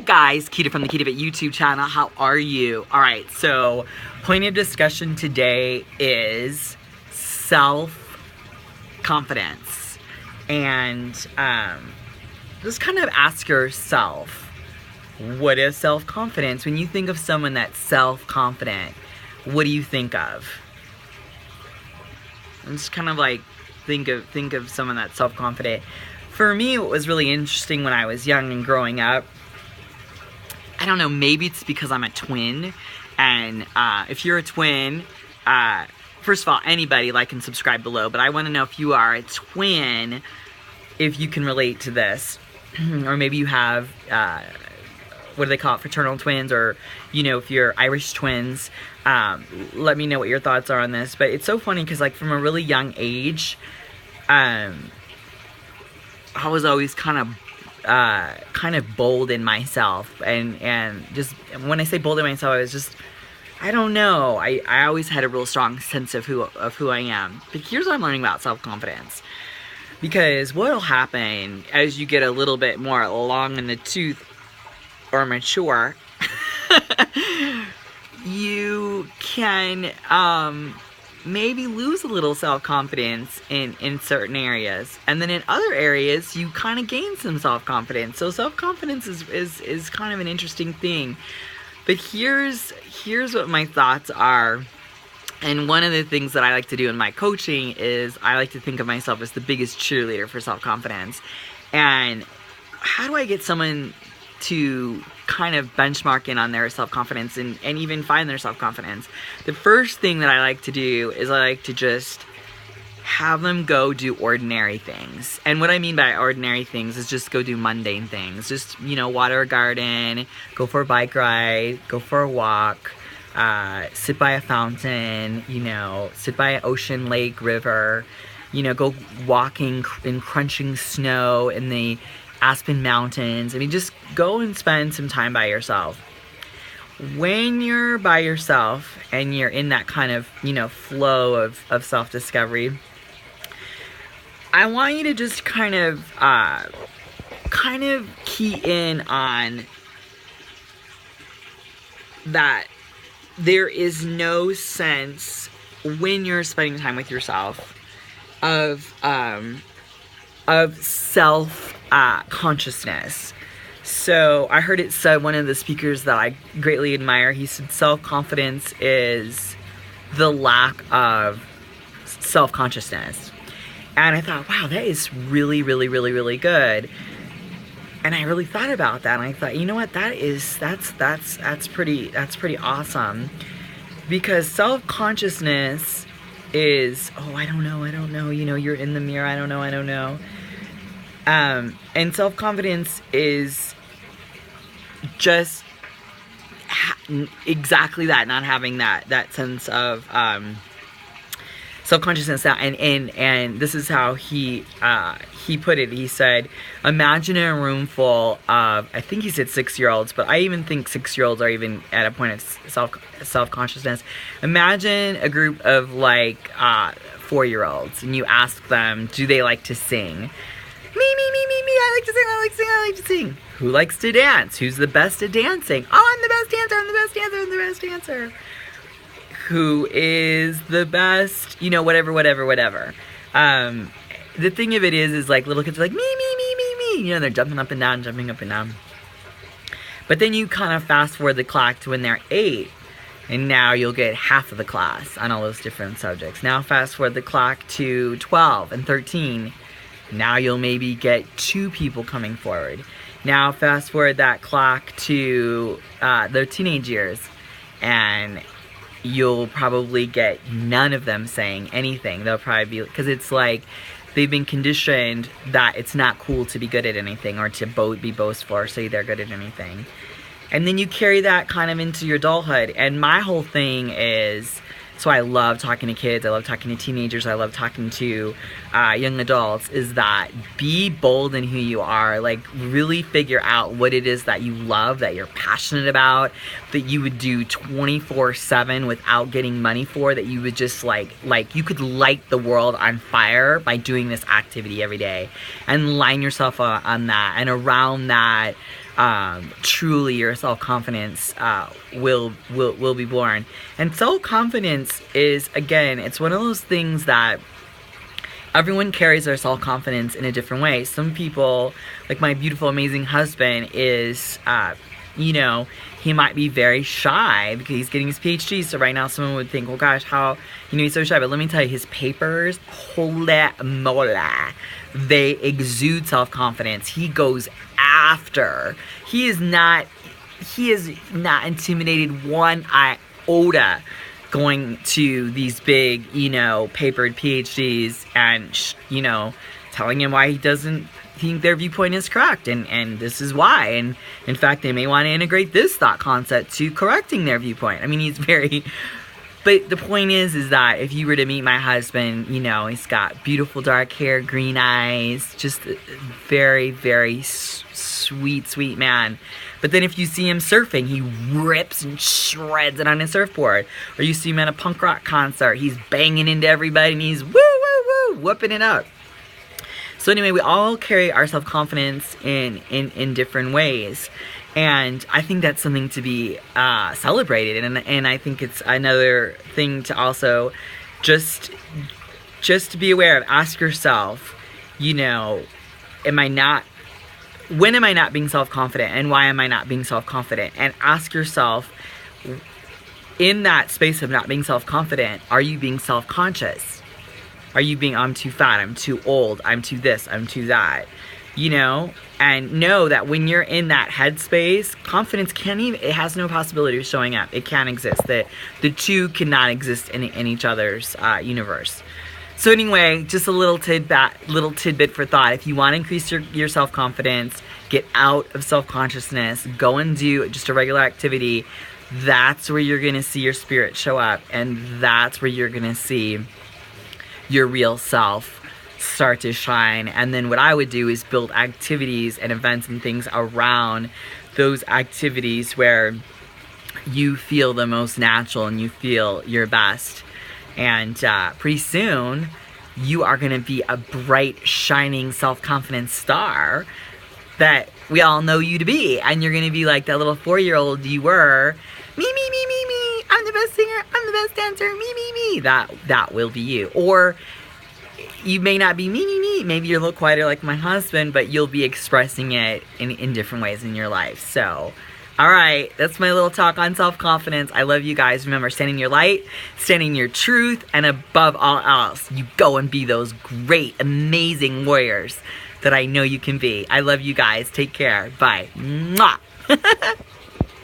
up, guys? Keita from the Keita Fit YouTube channel. How are you? Alright, so point of discussion today is self-confidence. And just kind of ask yourself, what is self-confidence? When you think of someone that's self-confident, what do you think of? And just kind of like think of someone that's self-confident. For me, what was really interesting when I was young and growing up, I don't know, maybe it's because I'm a twin, and if you're a twin, first of all, anybody like and subscribe below, but I want to know if you are a twin, if you can relate to this, or maybe you have, what do they call it, fraternal twins, or, you know, if you're Irish twins, let me know what your thoughts are on this. But it's so funny, because, like, from a really young age, I was always kind of bold in myself, and just, when I say bold in myself, I was just, I don't know, I always had a real strong sense of who I am. But here's what I'm learning about self-confidence, because what'll happen as you get a little bit more long in the tooth or mature, you can maybe lose a little self-confidence in certain areas, and then in other areas you kind of gain some self-confidence. So self-confidence is kind of an interesting thing. But here's what my thoughts are. And one of the things that I like to do in my coaching is I like to think of myself as the biggest cheerleader for self-confidence. And how do I get someone to kind of benchmark in on their self-confidence and even find their self-confidence? The first thing that I like to do is I like to just have them go do ordinary things. And what I mean by ordinary things is just go do mundane things. Just, you know, water a garden, go for a bike ride, go for a walk, sit by a fountain, you know, sit by an ocean, lake, river, you know, go walking in crunching snow in the Aspen Mountains. I mean, just go and spend some time by yourself. When you're by yourself and you're in that kind of, you know, flow of self-discovery, I want you to just kind of key in on that there is no sense when you're spending time with yourself of self-consciousness. So I heard it said, one of the speakers that I greatly admire, he said self-confidence is the lack of self-consciousness. And I thought, wow, that is really, really, really, really good. And I really thought about that, and I thought, you know what, that's pretty awesome. Because self-consciousness is, oh, I don't know, you know, you're in the mirror, I don't know. And self-confidence is just exactly that, not having that sense of self-consciousness. And this is how he put it. He said, imagine a room full of, I think he said 6-year-olds, but I even think 6-year-olds are even at a point of self-consciousness. Imagine a group of like 4-year-olds, and you ask them, do they like to sing? Me, I like to sing. Who likes to dance? Who's the best at dancing? Oh, I'm the best dancer. Who is the best, you know, whatever. The thing of it is like little kids are like, me. You know, they're jumping up and down. But then you kind of fast forward the clock to when they're 8, and now you'll get half of the class on all those different subjects. Now fast forward the clock to 12 and 13. Now you'll maybe get 2 people coming forward. Now fast forward that clock to their teenage years, and you'll probably get none of them saying anything. They'll probably be, because it's like they've been conditioned that it's not cool to be good at anything, or to be boastful or say they're good at anything. And then you carry that kind of into your adulthood. And my whole thing is, so I love talking to kids, I love talking to teenagers, I love talking to young adults is that be bold in who you are. Like, really figure out what it is that you love, that you're passionate about, that you would do 24/7 without getting money for, that you would just like you could light the world on fire by doing this activity every day, and line yourself on that, and around that truly your self-confidence will be born. And self-confidence is, again, it's one of those things that everyone carries their self-confidence in a different way. Some people, like my beautiful, amazing husband, is, you know, he might be very shy because he's getting his PhD. So right now someone would think, well, gosh, how, you know, he's so shy. But let me tell you, his papers, holy moly, they exude self-confidence. He goes after. He is not intimidated one iota going to these big, you know, papered PhDs and, you know, telling him why he doesn't think their viewpoint is correct, and this is why, and in fact they may want to integrate this thought concept to correcting their viewpoint. I mean, he's very, but the point is that if you were to meet my husband, you know, he's got beautiful dark hair, green eyes, just a very, very sweet man. But then if you see him surfing, he rips and shreds it on his surfboard. Or you see him at a punk rock concert, he's banging into everybody and he's whooping it up. So anyway, we all carry our self-confidence in different ways. And I think that's something to be celebrated. And I think it's another thing to also just to be aware of. Ask yourself, you know, when am I not being self-confident, and why am I not being self-confident? And ask yourself, in that space of not being self-confident, are you being self-conscious? Are you being, I'm too fat, I'm too old, I'm too this, I'm too that? You know? And know that when you're in that headspace, confidence it has no possibility of showing up. It can't exist. The two cannot exist in each other's universe. So anyway, just a little tidbit for thought. If you want to increase your self-confidence, get out of self-consciousness, go and do just a regular activity, that's where you're going to see your spirit show up, and that's where you're going to see your real self start to shine. And then what I would do is build activities and events and things around those activities where you feel the most natural and you feel your best. And pretty soon, you are going to be a bright, shining, self-confident star that we all know you to be. And you're going to be like that little 4-year-old you were. Me, I'm the best singer, I'm the best dancer, me. That will be you. Or you may not be me. Maybe you're a little quieter like my husband, but you'll be expressing it in different ways in your life. So, alright, that's my little talk on self-confidence. I love you guys. Remember, stand in your light, stand in your truth, and above all else, you go and be those great, amazing warriors that I know you can be. I love you guys. Take care. Bye. Mwah.